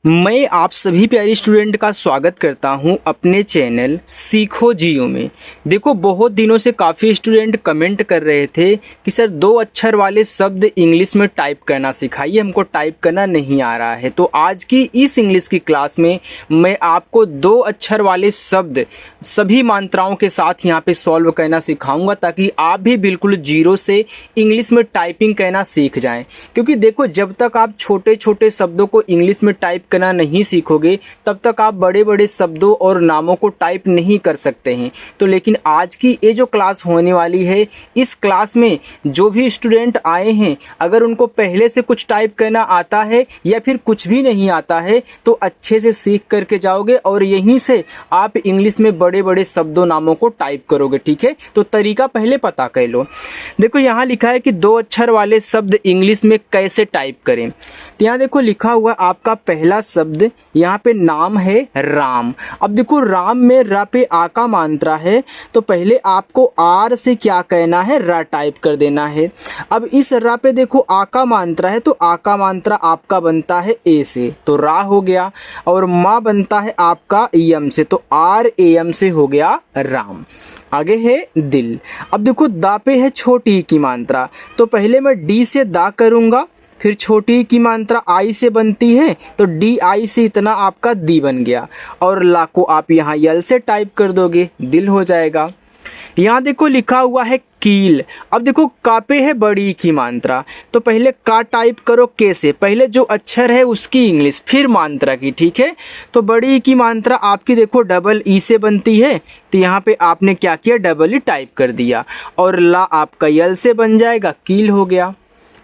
मैं आप सभी प्यारे स्टूडेंट का स्वागत करता हूं अपने चैनल सीखो जियो में। देखो, बहुत दिनों से काफ़ी स्टूडेंट कमेंट कर रहे थे कि सर 2 अक्षर वाले शब्द इंग्लिश में टाइप करना सिखाइए, हमको टाइप करना नहीं आ रहा है। तो आज की इस इंग्लिश की क्लास में मैं आपको 2 अक्षर वाले शब्द सभी मात्राओं के साथ यहाँ पे सॉल्व करना सिखाऊंगा, ताकि आप भी बिल्कुल जीरो से इंग्लिश में टाइपिंग करना सीख जाएँ। क्योंकि देखो, जब तक आप छोटे छोटे शब्दों को इंग्लिश में टाइप करना नहीं सीखोगे तब तक आप बड़े बड़े शब्दों और नामों को टाइप नहीं कर सकते हैं। तो लेकिन आज की ये जो क्लास होने वाली है, इस क्लास में जो भी स्टूडेंट आए हैं, अगर उनको पहले से कुछ टाइप करना आता है या फिर कुछ भी नहीं आता है तो अच्छे से सीख करके जाओगे और यहीं से आप इंग्लिश में बड़े बड़े शब्दों नामों को टाइप करोगे। ठीक है, तो तरीका पहले पता कर लो। देखो, यहाँ लिखा है कि 2 अक्षर वाले शब्द इंग्लिश में कैसे टाइप करें। तो यहाँ देखो लिखा हुआ आपका पहला शब्द, यहाँ पे नाम है राम। अब देखो, राम में र पे आ का मात्रा है, तो पहले आपको आर से क्या कहना है, र टाइप कर देना है। अब इस र पे देखो आ का मात्रा है, तो आ का मात्रा आपका बनता है ए से, तो रा हो गया। और मा बनता है आपका यम से, तो आर ए एम से हो गया राम। आगे है दिल। अब देखो, दा पे है छोटी की मात्रा, तो पहले मैं डी से दा करूँगा, फिर छोटी की मात्रा आई से बनती है, तो डी आई से इतना आपका दी बन गया। और ला को आप यहाँ यल से टाइप कर दोगे, दिल हो जाएगा। यहाँ देखो लिखा हुआ है कील। अब देखो, का पे है बड़ी की मात्रा, तो पहले का टाइप करो के से, पहले जो अक्षर है उसकी इंग्लिश, फिर मात्रा की। ठीक है, तो बड़ी की मात्रा आपकी देखो डबल ई से बनती है, तो यहाँ पे आपने क्या किया, डबल ई टाइप कर दिया। और ला आपका यल से बन जाएगा, कील हो गया।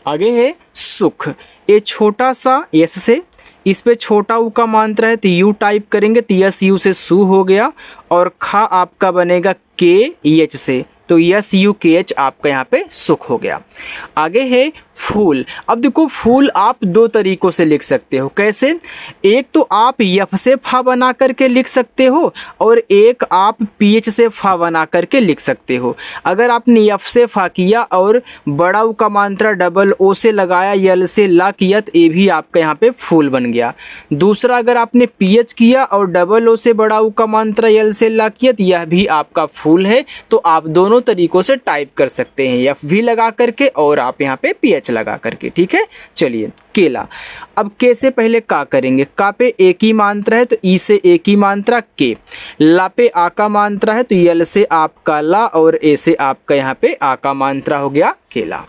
आगे है सुख। ये छोटा सा यस से, इस पे छोटा ऊ का मात्रा है तो यू टाइप करेंगे, तो यस यू से सु हो गया। और खा आपका बनेगा के एच से, तो यस यू के एच आपका यहाँ पे सुख हो गया। आगे है फूल। अब देखो, फूल आप 2 तरीकों से लिख सकते हो। कैसे? एक तो आप यफ से फा बना करके लिख सकते हो, और एक आप पीएच से फा बना करके लिख सकते हो। अगर आपने यफ से फा किया और बड़ा ऊ का मात्रा डबल ओ से लगाया, यल से ला किया, तो ये भी आपका यहाँ पे फूल बन गया। दूसरा, अगर आपने पीएच किया और डबल ओ से बड़ा ऊ का मात्रा यल से ला किया, तो यह भी आपका फूल है। तो आप दोनों तरीकों से टाइप कर सकते हैं, यफ भी लगा करके और आप यहाँ पे पीएच लगा करके। ठीक है, चलिए केला। अब के से पहले का करेंगे, का पे एक ही मात्रा है तो ई से एक ही मात्रा के। ला पे आ का मात्रा है तो यल से आपका ला, और ए से आपका यहाँ पे आ का मात्रा हो गया केला।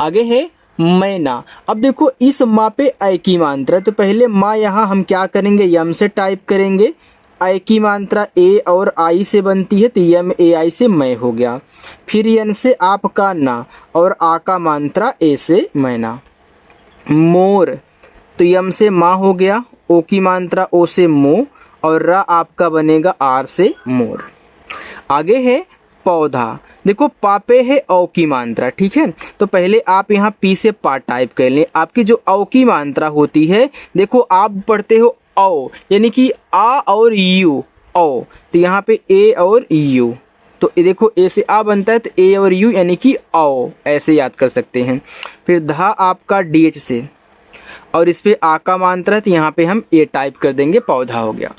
आगे है मैना। अब देखो, इस माँ पे ऐ की मात्रा, तो पहले माँ यहाँ हम क्या करेंगे, यम से टाइप करेंगे। आई की मात्रा ए और आई से बनती है, तो यम ए आई से मैं हो गया। फिर यन से आपका ना, और आ का मात्रा ए से मैना। मोर, तो यम से माँ हो गया, ओ की मात्रा ओ से मो, और रा आपका बनेगा आर से मोर। आगे है पौधा। देखो, पापे है औ की मात्रा। ठीक है, तो पहले आप यहाँ पी से पा टाइप कर लें। आपकी जो औ की मात्रा होती है, देखो आप पढ़ते हो औ, यानी कि आ और यू, औ, तो यहाँ पे ए और यू, तो ये देखो ए से आ बनता है, तो ए और यू यानी कि औ, ऐसे याद कर सकते हैं। फिर धा आपका डी एच से, और इस पे आ का मात्रा है, तो यहाँ पे हम ए टाइप कर देंगे, पौधा हो गया।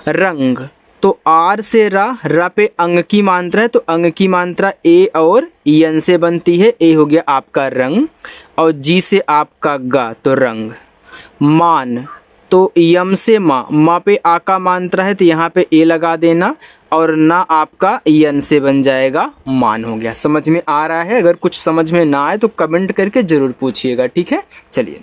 रंग, तो आर से रा पे अंग की मात्रा है, तो अंग की मात्रा ए और यन से बनती है, ए हो गया आपका रंग। और जी से आपका गा, तो रंग। मान, तो यम से माँ पे आ का मात्रा है, तो यहाँ पे ए लगा देना, और ना आपका यन से बन जाएगा, मान हो गया। समझ में आ रहा है? अगर कुछ समझ में ना आए तो कमेंट करके ज़रूर पूछिएगा। ठीक है, चलिए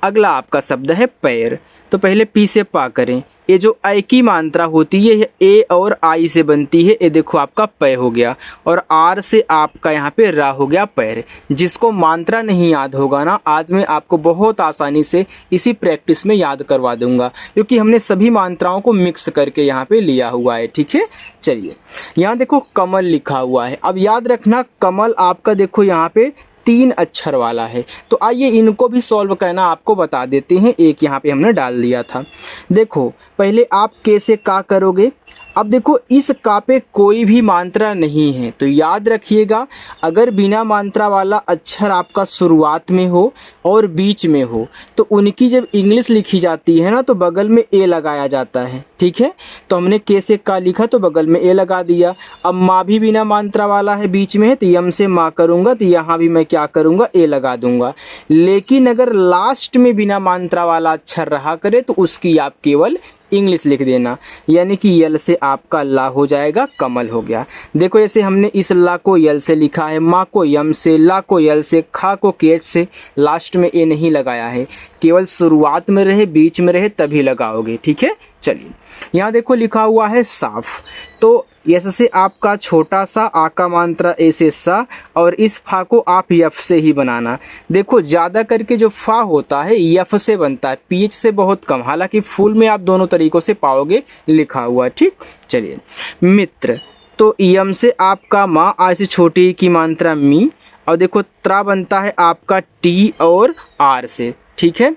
अगला आपका शब्द है पैर। तो पहले पी से पा करें। ये जो आई की मात्रा होती है, ये ए और आई से बनती है, ये देखो आपका पै हो गया। और आर से आपका यहाँ पे रा हो गया पैर। जिसको मात्रा नहीं याद होगा ना, आज मैं आपको बहुत आसानी से इसी प्रैक्टिस में याद करवा दूंगा, क्योंकि हमने सभी मात्राओं को मिक्स करके यहाँ पे लिया हुआ है। ठीक है, चलिए यहाँ देखो कमल लिखा हुआ है। अब याद रखना, कमल आपका देखो यहाँ पे 3 अक्षर वाला है। तो आइए इनको भी सॉल्व करना आपको बता देते हैं। एक यहाँ पे हमने डाल दिया था। देखो, पहले आप के से का करोगे, अब देखो इस का पे कोई भी मात्रा नहीं है, तो याद रखिएगा अगर बिना मात्रा वाला अक्षर आपका शुरुआत में हो और बीच में हो तो उनकी जब इंग्लिश लिखी जाती है ना तो बगल में ए लगाया जाता है। ठीक है, तो हमने के से का लिखा तो बगल में ए लगा दिया। अब माँ भी बिना मात्रा वाला है, बीच में है, तो यम से माँ करूँगा तो यहाँ भी मैं क्या करूँगा, ए लगा दूंगा। लेकिन अगर लास्ट में बिना मात्रा वाला अक्षर रहा करे तो उसकी आप केवल इंग्लिश लिख देना, यानी कि यल से आपका ला हो जाएगा, कमल हो गया। देखो ऐसे हमने इस ला को यल से लिखा है, माँ को यम से, ला को यल से, खा को केच से, लास्ट में ए नहीं लगाया है, केवल शुरुआत में रहे बीच में रहे तभी लगाओगे। ठीक है, चलिए यहाँ देखो लिखा हुआ है साफ, तो यस से आपका छोटा सा, आ का मात्रा ए से सा, और इस फा को आप यफ से ही बनाना। देखो ज़्यादा करके जो फा होता है यफ से बनता है, पीएच से बहुत कम, हालांकि फुल में आप दोनों तरीक़ों से पाओगे लिखा हुआ। ठीक, चलिए मित्र, तो यम से आपका माँ, आ से छोटी की मात्रा मी, और देखो त्रा बनता है आपका टी और आर से। ठीक है,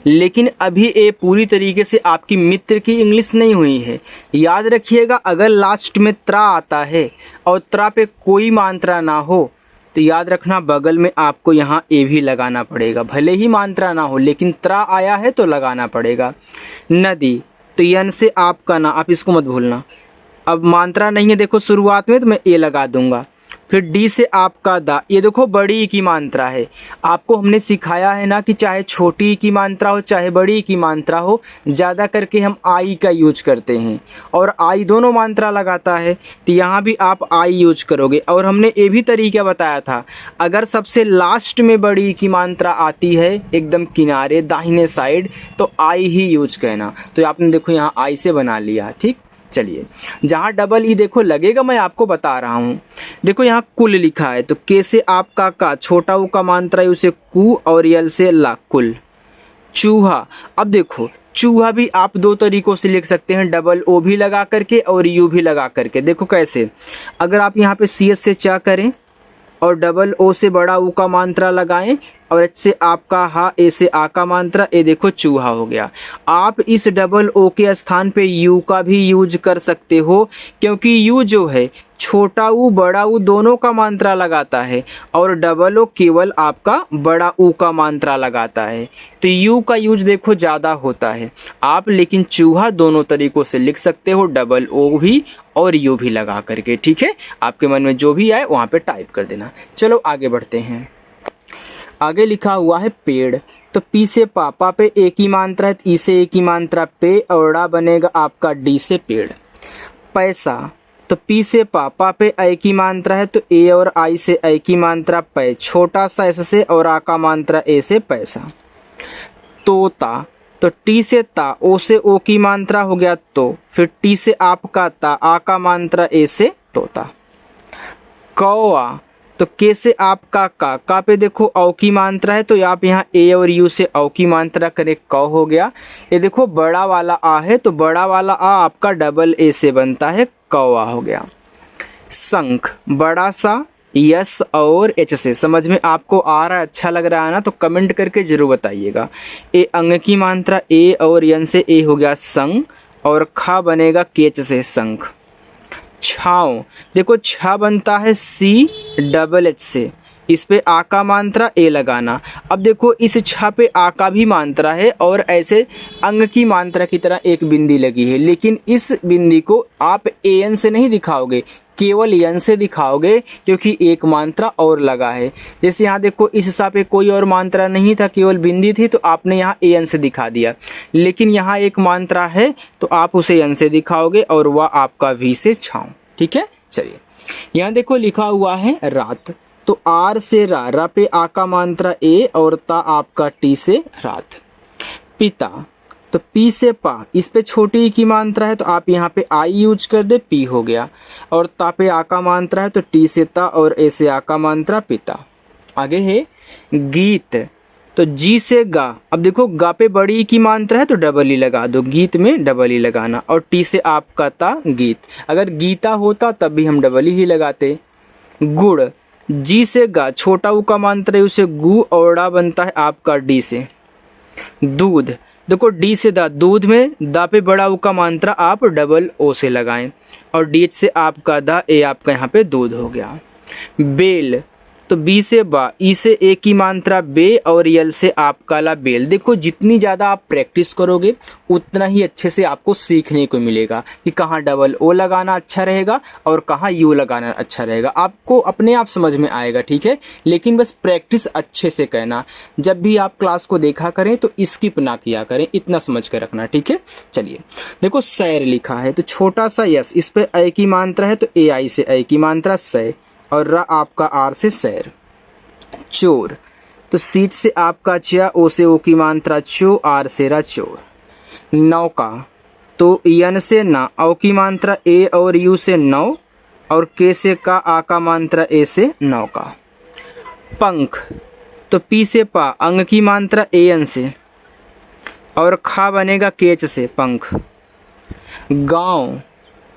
लेकिन अभी ये पूरी तरीके से आपकी मित्र की इंग्लिश नहीं हुई है। याद रखिएगा अगर लास्ट में त्रा आता है और त्रा पे कोई मात्रा ना हो तो याद रखना बगल में आपको यहाँ ए भी लगाना पड़ेगा, भले ही मात्रा ना हो लेकिन त्रा आया है तो लगाना पड़ेगा। नदी, तो यन से आपका ना, आप इसको मत भूलना। अब मात्रा नहीं है देखो शुरुआत में तो मैं ए लगा दूंगा। फिर डी से आपका दा, ये देखो बड़ी की मात्रा है, आपको हमने सिखाया है ना कि चाहे छोटी की मात्रा हो चाहे बड़ी की मात्रा हो, ज़्यादा करके हम आई का यूज करते हैं और आई दोनों मात्रा लगाता है, तो यहाँ भी आप आई यूज करोगे। और हमने ये भी तरीका बताया था, अगर सबसे लास्ट में बड़ी की मात्रा आती है एकदम किनारे दाहिने साइड तो आई ही यूज करना, तो आपने देखो यहाँ आई से बना लिया। ठीक, चलिए जहाँ डबल ई देखो लगेगा मैं आपको बता रहा हूँ। देखो यहाँ कुल लिखा है, तो के से आपका का, छोटा ऊ का मात्रा है उसे कु, और यल से ला, कुल। चूहा, अब देखो चूहा भी आप दो तरीक़ों से लिख सकते हैं, डबल ओ भी लगा करके और यू भी लगा करके। देखो कैसे, अगर आप यहाँ पे सी एस से चा करें और डबल ओ से बड़ा ऊ का मात्रा लगाएं और एच से आपका हा, ए से आ का मात्रा, ए देखो चूहा हो गया। आप इस डबल ओ के स्थान पे यू का भी यूज कर सकते हो, क्योंकि यू जो है छोटा ऊ बड़ा ऊ दोनों का मात्रा लगाता है और डबल ओ केवल आपका बड़ा ऊ का मात्रा लगाता है, तो यू का यूज देखो ज़्यादा होता है। आप लेकिन चूहा दोनों तरीक़ों से लिख सकते हो, डबल ओ भी और यू भी लगा करके। ठीक है, आपके मन में जो भी आए वहाँ पे टाइप कर देना। चलो आगे बढ़ते हैं। आगे लिखा हुआ है पेड़, तो पी से पापा पे ए की मात्रा है, ई से ए की मात्रा पे, और ड़ा बनेगा आपका डी से पेड़। पैसा, तो पी से पापा पे ए की मात्रा है तो ए और आई से ए की मात्रा पै, छोटा सा एस से और आ का मात्रा ए से पैसा। तोता, तो टी से ता, ओ से ओ की मात्रा हो गया तो, फिर टी से आपका ता, आ का मात्रा ए से तोता। कौआ, तो के से आपका का पे देखो औ की मात्रा है तो आप यहाँ ए और यू से औ की मात्रा करें, कौ हो गया। ये देखो बड़ा वाला आ है तो बड़ा वाला आ आपका डबल ए से बनता है, कौआ हो गया। शंख, बड़ा सा यस और एच से, समझ में आपको आ रहा है, अच्छा लग रहा है ना, तो कमेंट करके जरूर बताइएगा। ए अंग की मात्रा ए और यन से ए हो गया संग, और खा बनेगा केच से शंख। छाँव, देखो छा बनता है सी डबल एच से, इस पे आ का मात्रा ए लगाना। अब देखो इस छा पे आ का भी मात्रा है और ऐसे अंग की मात्रा की तरह एक बिंदी लगी है, लेकिन इस बिंदी को आप ए एन से नहीं दिखाओगे, केवल यन से दिखाओगे, क्योंकि एक मात्रा और लगा है। जैसे यहाँ देखो इस सा पे कोई और मात्रा नहीं था, केवल बिंदी थी, तो आपने यहाँ ए एन से दिखा दिया, लेकिन यहाँ एक मात्रा है तो आप उसे एन से दिखाओगे और वह आपका वी से छाँव। ठीक है, चलिए यहाँ देखो लिखा हुआ है रात, तो आर से रा पे आ का मात्रा ए और ता आपका टी से रात। पिता, तो पी से पा, इस पे छोटी की मात्रा है तो आप यहाँ पे आई यूज कर दे, पी हो गया, और ता पे आ का मात्रा है तो टी से ता और ए से आ का मात्रा पिता। आगे है गीत, तो जी से गा, अब देखो गा पे बड़ी की मात्रा है तो डबल ई लगा दो, गीत में डबल ई लगाना, और टी से आपका ता गीत, अगर गीता होता तब भी हम डबल ही लगाते। गुड़, जी से गा, छोटा ऊ का मात्रा है उसे गु, और ड़ा बनता है आपका डी से। दूध, देखो डी से दा, दूध में दा पे बड़ा ऊ का मात्रा आप डबल ओ से लगाएं, और डी से आपका दा, ए आपका यहाँ पे दूध हो गया। बेल, तो बी से बा, ई से ए की मात्रा बे, और यल से आपका ला बेल। देखो जितनी ज़्यादा आप प्रैक्टिस करोगे उतना ही अच्छे से आपको सीखने को मिलेगा कि कहाँ डबल ओ लगाना अच्छा रहेगा और कहाँ यू लगाना अच्छा रहेगा। आपको अपने आप समझ में आएगा, ठीक है। लेकिन बस प्रैक्टिस अच्छे से करना, जब भी आप क्लास को देखा करें तो स्किप ना किया करें, इतना समझ कर रखना, ठीक है। चलिए देखो सैर लिखा है, तो छोटा सा यस, इस पर ए की मात्रा है तो ए आई से ए की मात्रा सै, और रा आपका आर से सैर। चोर, तो सीट से आपका चा, ओ से ओ की मात्रा चो, आर से रा चोर। नौका, तो यन से ना, औ की मात्रा ए और यू से नौ, और के से का, आ का मात्रा ए से नौका। पंख, तो पी से पा, अंग की मात्रा ए एन से, और खा बनेगा केच से पंख। गाँव,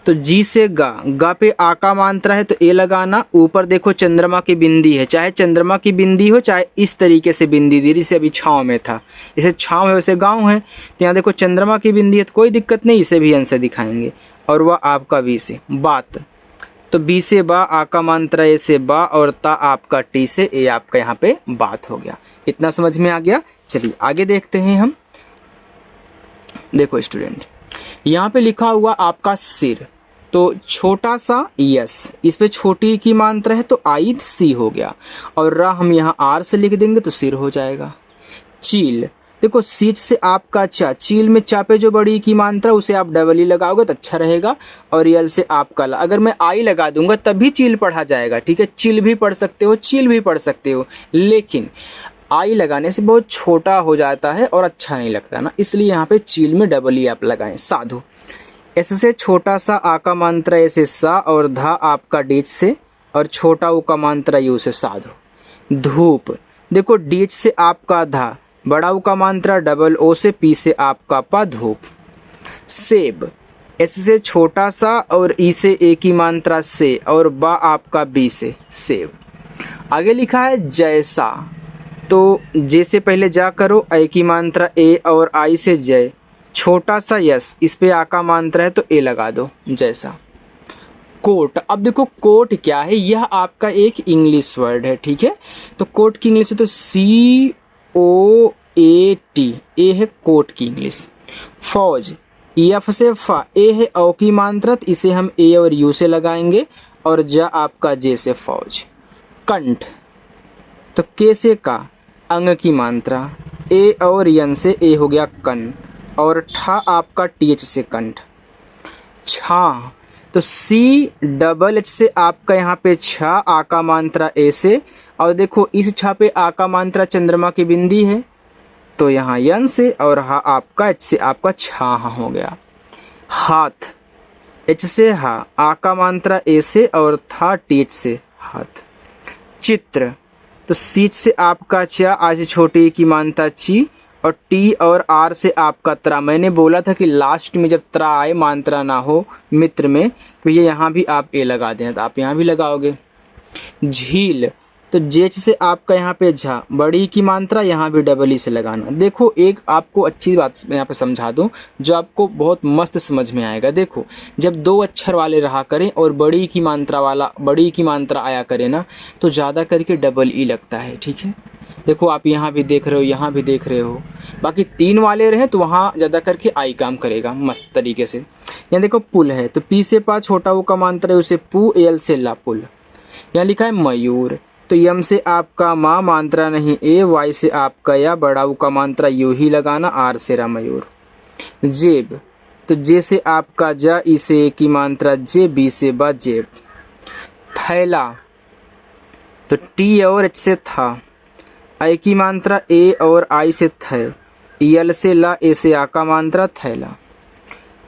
तो जी से गा, गा पे आ का मात्रा है तो ए लगाना, ऊपर देखो चंद्रमा की बिंदी है, चाहे चंद्रमा की बिंदी हो चाहे इस तरीके से बिंदी दी, जैसे अभी छाँव में था, इसे छाँव है वैसे गाँव है, तो यहाँ देखो चंद्रमा की बिंदी है तो कोई दिक्कत नहीं, इसे भी आंसर दिखाएंगे। और वह आपका वी से। बात, तो बी से बा, आ का मात्रा ए से बा, और ता आपका टी से, ए आपका यहाँ पे बात हो गया। इतना समझ में आ गया। चलिए आगे देखते हैं हम। देखो स्टूडेंट, यहाँ पे लिखा हुआ आपका सिर, तो छोटा सा यस, इस पे छोटी की मात्रा है तो आई सी हो गया, और रा हम यहाँ आर से लिख देंगे तो सिर हो जाएगा। चील, देखो सीट से आपका चा, चील में चा पे जो बड़ी की मात्रा उसे आप डबल ई लगाओगे तो अच्छा रहेगा, और यल से आपका ला, अगर मैं आई लगा दूंगा तभी चील पढ़ा जाएगा, ठीक है। चिल भी पढ़ सकते हो, चील भी पढ़ सकते हो, लेकिन आई लगाने से बहुत छोटा हो जाता है और अच्छा नहीं लगता ना, इसलिए यहाँ पे चील में डबल ई आप लगाएं। साधु, ऐसे से छोटा सा आ का मात्रा ऐसे सा, और धा आपका डीच से, और छोटा ऊ का मात्रा यू से साधु। धूप, देखो डीच से आपका धा, बड़ा ऊ का मात्रा डबल ओ से, पी से आपका पा धूप। सेब, ऐसे से छोटा सा, और ई से ए की मात्रा से, और बा आपका बी से सेब। आगे लिखा है जैसा, तो जे से पहले जा करो, ए की मात्रा ए, और आई से जय, छोटा सा यस, इस पे आ का मात्रा है तो ए लगा दो, जैसा। कोट, अब देखो कोट क्या है, यह आपका एक इंग्लिश वर्ड है, ठीक है। तो कोट की इंग्लिश है तो सी ओ ए टी, ए है कोट की इंग्लिश। फौज, एफ से फा, ए है औ की मात्रा, इसे हम ए और यू से लगाएंगे, और जा आपका जे से फौज। कंठ, तो के से का, अंग की मात्रा, ए और यन से ए हो गया कन, और ठा आपका टी एच से कंठ। छा, तो सी डबल एच से आपका यहाँ पे छा, आ का मात्रा ए से, और देखो इस छा पे आ का मात्रा चंद्रमा की बिंदी है तो यहाँ यन से, और हा आपका एच से आपका छा हो गया। हाथ, एच से हा, आ का मात्रा ए से, और था टी एच से हाथ। चित्र, तो सीच से आपका चा, आज छोटी की मात्रा ची, और टी और आर से आपका त्रा। मैंने बोला था कि लास्ट में जब त्रा आए, मात्रा ना हो मित्र में, तो ये यहाँ भी आप ए लगा दें, तो आप यहाँ भी लगाओगे। झील, तो जेच से आपका यहाँ पे झा, बड़ी की मात्रा यहाँ भी डबल ई से लगाना। देखो एक आपको अच्छी बात मैं यहाँ पे समझा दूँ जो आपको बहुत मस्त समझ में आएगा। देखो जब दो अक्षर वाले रहा करें और बड़ी की मात्रा आया करे ना, तो ज़्यादा करके डबल ई लगता है, ठीक है। देखो आप यहाँ भी देख रहे हो, यहाँ भी देख रहे हो, बाकी तीन वाले रहे तो वहाँ ज़्यादा करके आई काम करेगा मस्त तरीके से। यहाँ देखो पुल है, तो पी से पा, छोटा ऊ का मात्रा है उसे पू, एल से ला पुल। यहाँ लिखा है मयूर, तो यम से आपका माँ, मात्रा नहीं ए, वाई से आपका या, बड़ा ऊ का मात्रा यू ही लगाना, आर से रा मयूर। जेब, तो जे से आपका जा, ई से ए की मात्रा जे, बी से बा जेब। थैला, तो टी और एच से था, आई की मात्रा ए और आई से थे, यल से ला, ए से आ का मात्रा थैला।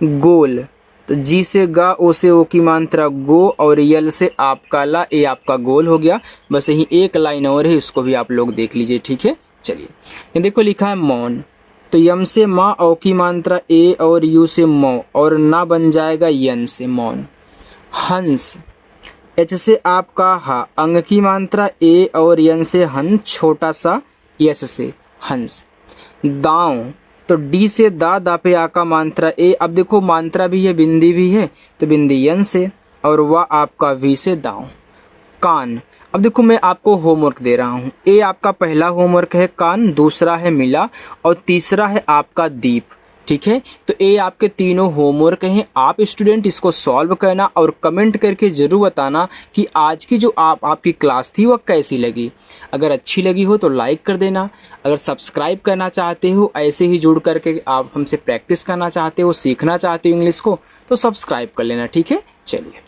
गोल, तो जी से गा, ओ से ओ की मात्रा गो, और यल से आपका ला, ए आपका गोल हो गया। बस यही एक लाइन और है, इसको भी आप लोग देख लीजिए, ठीक है। चलिए ये देखो लिखा है मौन, तो यम से माँ, ओ की मात्रा ए और यू से मौ, और ना बन जाएगा यन से मौन। हंस, एच से आपका हा, अंग की मात्रा ए और यन से हन, छोटा सा यस से हंस। दांव, तो डी से दा पे आ का मात्रा ए। अब देखो मात्रा भी है बिंदी भी है, तो बिंदी यन से, और वह आपका वी से दाँव। कान, अब देखो मैं आपको होमवर्क दे रहा हूँ। ए आपका पहला होमवर्क है कान, दूसरा है मिला, और तीसरा है आपका दीप। ठीक है, तो ये आपके तीनों होमवर्क हैं। आप स्टूडेंट इसको सॉल्व करना और कमेंट करके ज़रूर बताना कि आज की जो आपकी क्लास थी वह कैसी लगी। अगर अच्छी लगी हो तो लाइक कर देना। अगर सब्सक्राइब करना चाहते हो, ऐसे ही जुड़ करके आप हमसे प्रैक्टिस करना चाहते हो, सीखना चाहते हो इंग्लिश को, तो सब्सक्राइब कर लेना। ठीक है, चलिए।